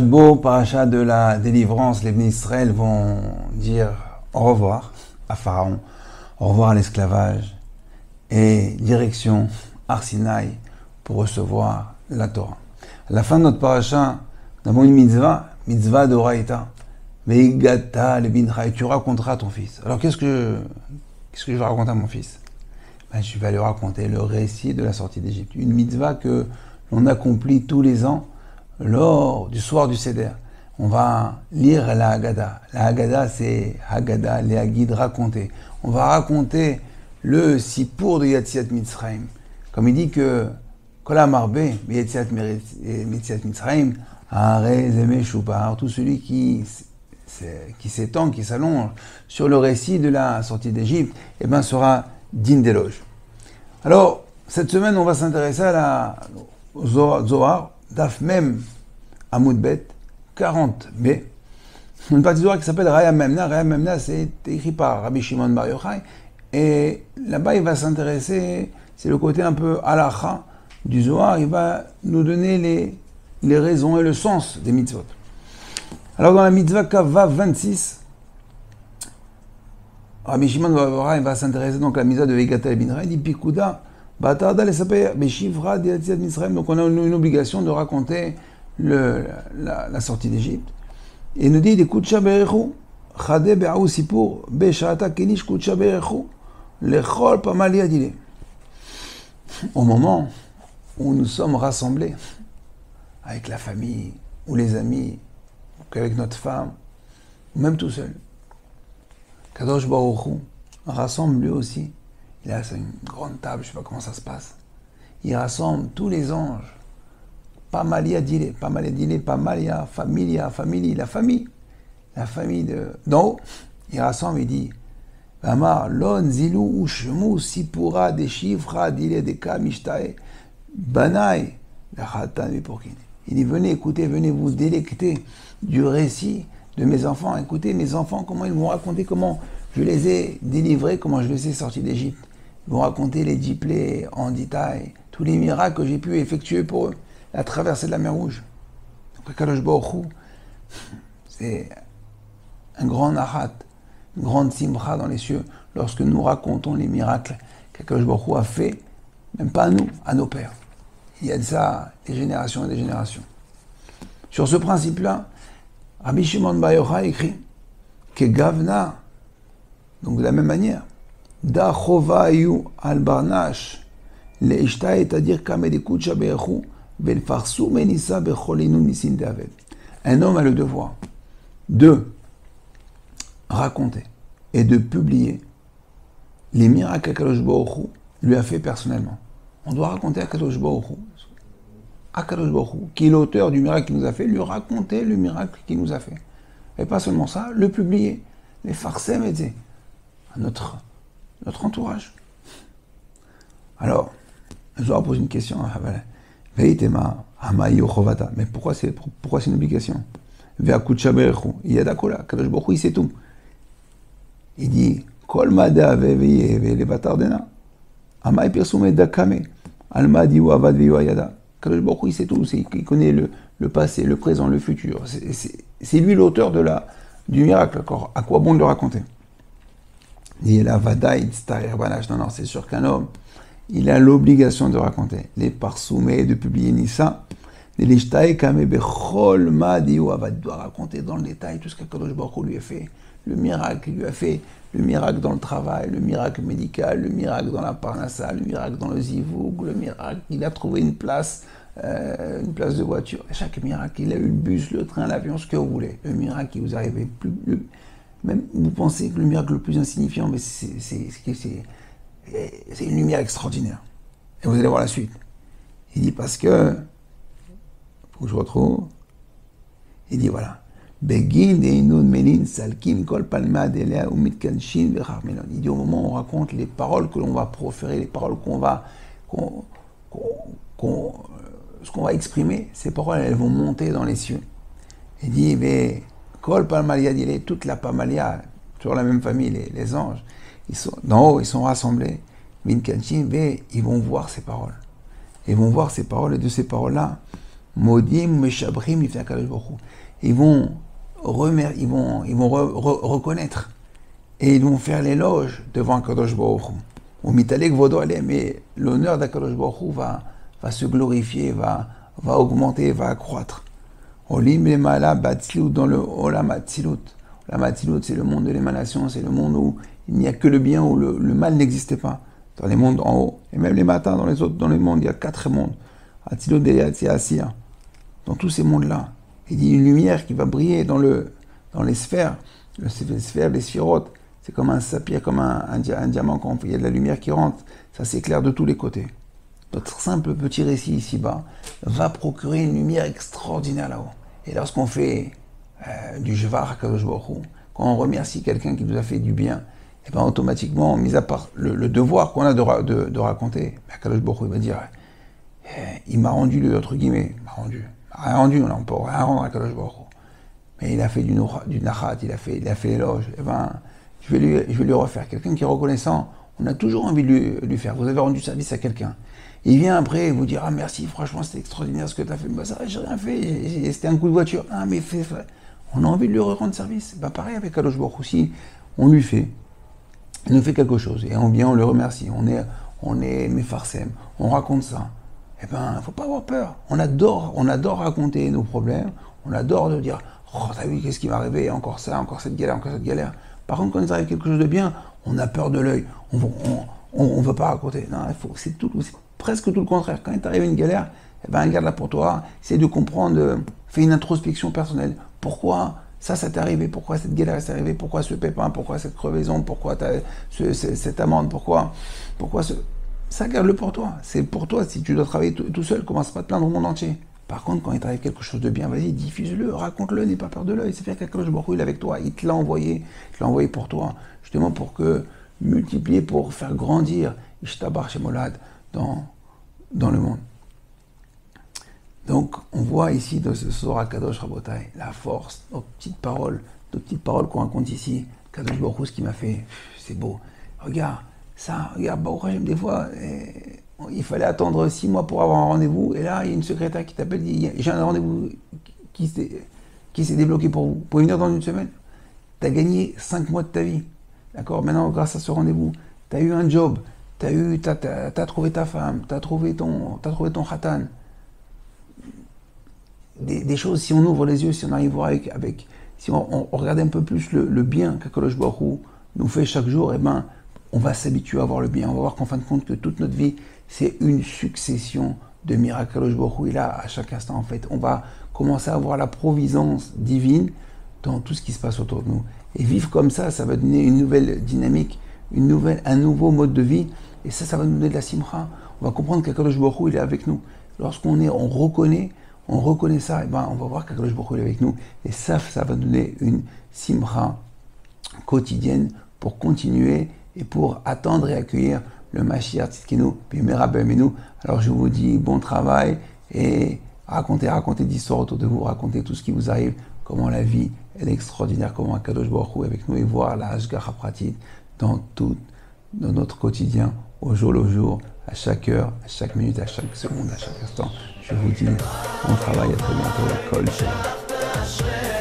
Beau, paracha de la délivrance, les bénis d'Israël vont dire au revoir à Pharaon, au revoir à l'esclavage et direction Arsinaï pour recevoir la Torah. À la fin de notre paracha, nous avons une mitzvah d'Oraïta. Veigata le bincha, et tu raconteras à ton fils. Alors qu'est-ce que je vais raconter à mon fils? Je vais lui raconter le récit de la sortie d'Égypte. Une mitzvah que l'on accomplit tous les ans lors du soir du Seder. On va lire la Haggadah. La Haggadah, c'est Haggadah, les Haggid, raconter. On va raconter le Sipour de Yetziat Mitzrayim. Comme il dit que Kol Hamarbe, Yetziat Mitzrayim, Hare Zeme Shupar, tout celui qui s'étend, qui s'allonge sur le récit de la sortie d'Égypte, sera digne d'éloge. Alors, cette semaine, on va s'intéresser au Zohar, Daf Mem Amoud Bet, 40b. Une partie Zohar qui s'appelle Raya Memna. Raya Memna, c'est écrit par Rabbi Shimon Bar Yochai. Et là-bas, il va s'intéresser, c'est le côté un peu halacha du Zohar. Il va nous donner les raisons et le sens des mitzvot. Alors, dans la mitzvah Kavav 26, Rabbi Shimon Bar Yochai va s'intéresser donc à la mitzvah de Veigata le bincha. Il dit Pikuda. Donc on a une obligation de raconter la sortie d'Égypte. Et il nous dit au moment où nous sommes rassemblés avec la famille ou les amis, ou avec notre femme, ou même tout seul, Kadosh Baruch Hu rassemble lui aussi. Il a une grande table, je ne sais pas comment ça se passe. Il rassemble tous les anges. Pamalia Dile, Pamalia, Familia, famille. La famille de... Non, il rassemble et dit Amar, Lon, Zilou, Ushmu, Sipura, Deshivra, Dile, Deka, Mishtae, Banaï, Lachatan, Viporkin. Il dit venez écouter, venez vous délecter du récit de mes enfants. Écoutez mes enfants, comment ils vont raconter, comment je les ai délivrés, comment je les ai sortis d'Égypte. Ils vont raconter les 10 plaies en détail, tous les miracles que j'ai pu effectuer pour eux, la traversée de la mer Rouge. Donc, Kadosh Baruch Hu, c'est un grand nahat, une grande simcha dans les cieux, lorsque nous racontons les miracles qu'Akadosh Baruch Hu a fait, même pas à nous, à nos pères. Il y a de ça des générations et des générations. Sur ce principe-là, Rabbi Shimon Bar Yochai écrit que Gavna, donc de la même manière, Da chovayu al barnash le ishta c'est-à-dire kamedekut shabechu belfarsu menisa becholinu nisin davel. Un homme a le devoir de raconter et de publier les miracles qu'Akadosh Baruch Hu lui a fait personnellement. On doit raconter à Akadosh Baruch Hu, qui est l'auteur du miracle qu'il nous a fait, lui raconter le miracle qu'il nous a fait. Et pas seulement ça, le publier, les farsem et à notre entourage. Alors, je dois poser une question. Mais pourquoi c'est une obligation? Il sait tout. Il dit Kol mada le batardena. Amay persume dakame. Almadi ou avad veyada. Kadosh Baruch Hu, il sait tout. Il connaît le passé, le présent, le futur. C'est lui l'auteur du miracle. Encore. À quoi bon de le raconter? Il a vadaï tztarer banash. Non, c'est sûr qu'un homme, il a l'obligation de raconter les parsoumés, de publier Nissa. Les lishtae kame bechol madi ou avad, doit raconter dans le détail tout ce qu'Akadosh Baruch Hu lui a fait, le miracle qu'il lui a fait, le miracle dans le travail, le miracle médical, le miracle dans la parnassa, le miracle dans le zivoug, le miracle, il a trouvé une place de voiture. Et chaque miracle, il a eu le bus, le train, l'avion, ce que vous voulez. Le miracle qui vous arrivait même vous pensez que le miracle le plus insignifiant, mais c'est une lumière extraordinaire. Et vous allez voir la suite. Il dit parce que, faut que je retrouve, il dit voilà, Begin de inun melin salkin kol palma delea ou mitkanshin vecharmelon. Il dit au moment où on raconte les paroles que l'on va proférer, les paroles ce qu'on va exprimer, ces paroles elles vont monter dans les cieux. Il dit mais Kol Palmalia Dile, toute la Pamalia, toujours la même famille, les anges, ils sont d'en haut, ils sont rassemblés. Minkanchin, ils vont voir ces paroles. Ils vont voir ces paroles, et de ces paroles-là, Modim, Meshabrim, Lifnei HaKadosh Baruch Hu. Ils vont reconnaître et ils vont faire l'éloge devant HaKadosh Baruch Hu. Au Mitalek Vodo Alem, mais l'honneur d'HaKadosh Baruch Hu va se glorifier, va augmenter, va accroître. Olim Lemala Batzilut, dans le Olam Atzilut. Olam Atzilut, c'est le monde de l'émanation, c'est le monde où il n'y a que le bien, où le mal n'existait pas. Dans les mondes en haut, et même les matins dans les mondes, il y a 4 mondes. Atzilut, Deyat, et Asir. Dans tous ces mondes-là, il y a une lumière qui va briller dans les sphères, les sphères, les sphirotes. C'est comme un saphir, comme un diamant, quand il y a de la lumière qui rentre, ça s'éclaire de tous les côtés. Notre simple petit récit ici-bas va procurer une lumière extraordinaire là-haut. Et lorsqu'on fait du Jvar HaKadosh Baruch Hu, quand on remercie quelqu'un qui nous a fait du bien, et bien automatiquement, mis à part le devoir qu'on a de raconter, HaKadosh Baruch Hu va dire il m'a rendu entre guillemets, rien rendu, on ne peut rien rendre à HaKadosh Baruch Hu. Mais il a fait du nachat, il a fait l'éloge. Et ben, je vais lui refaire. Quelqu'un qui est reconnaissant, on a toujours envie de lui faire. Vous avez rendu service à quelqu'un. Il vient après vous dire, ah merci, franchement c'était extraordinaire ce que tu as fait. Bah ça, j'ai rien fait, c'était un coup de voiture. Ah mais fais. On a envie de lui rendre service. Bah pareil avec HaKadosh Baruch Hu, si on lui fait, il nous fait quelque chose, et on vient, on le remercie, on est mefarsem, on raconte ça. Eh ben, il ne faut pas avoir peur. On adore raconter nos problèmes, on adore de dire, oh t'as vu qu'est-ce qui m'est arrivé, encore ça, encore cette galère. Par contre, quand il arrive quelque chose de bien, on a peur de l'œil, on ne veut pas raconter. Non, c'est presque tout le contraire. Quand il t'arrive une galère, eh ben, garde-la pour toi, essaie de comprendre, fais une introspection personnelle. Pourquoi ça t'est arrivé? Pourquoi cette galère s'est arrivée? Pourquoi ce pépin? Pourquoi cette crevaison? Pourquoi cette amende? Pourquoi ça, garde-le pour toi. C'est pour toi. Si tu dois travailler tout seul, commence pas à te plaindre au monde entier. Par contre, quand il t'arrive quelque chose de bien, vas-y, diffuse-le, raconte-le, n'aie pas peur de l'œil. C'est faire qu'HaKadosh Baruch Hu, il est avec toi. Il te l'a envoyé pour toi. Justement pour multiplier, pour faire grandir Ishtabar Shemolad dans le monde. Donc, on voit ici dans ce Zohar Kadosh Rabotai la force, nos petites paroles qu'on raconte ici. Kadosh Baruch Hu, ce qu'il m'a fait, c'est beau. Regarde, Baruch Hashem, des fois, il fallait attendre 6 mois pour avoir un rendez-vous, et là, il y a une secrétaire qui t'appelle, dit, j'ai un rendez-vous qui s'est débloqué pour vous. Vous pouvez venir dans une semaine. Tu as gagné 5 mois de ta vie. D'accord? Maintenant, grâce à ce rendez-vous, tu as eu un job, t'as trouvé ta femme, t'as trouvé ton khatan. Des choses, si on ouvre les yeux, si on arrive à voir si on regarde un peu plus le bien qu'HaKadosh Baruch Hu nous fait chaque jour, eh ben, on va s'habituer à voir le bien. On va voir qu'en fin de compte, que toute notre vie, c'est une succession de miracles. HaKadosh Baruch Hu est là à chaque instant. En fait, on va commencer à voir la providence divine dans tout ce qui se passe autour de nous. Et vivre comme ça va donner une nouvelle dynamique, un nouveau mode de vie. Et ça va nous donner de la simcha. On va comprendre qu'HaKadosh Baruch Hu, il est avec nous. Lorsqu'on reconnaît ça, et ben on va voir qu'HaKadosh Baruch Hu est avec nous. Et ça va donner une simcha quotidienne pour continuer et pour attendre et accueillir le Mashiach Tzidkenu, puis Merabel. Alors je vous dis bon travail et racontez d'histoires autour de vous, racontez tout ce qui vous arrive, comment la vie elle est extraordinaire, comment HaKadosh Baruch Hu est avec nous, et voir la Hashgacha Pratit dans notre quotidien, au jour le jour, à chaque heure, à chaque minute, à chaque seconde, à chaque instant. Je vous dis bon travail, à très bientôt. Kol Shalom.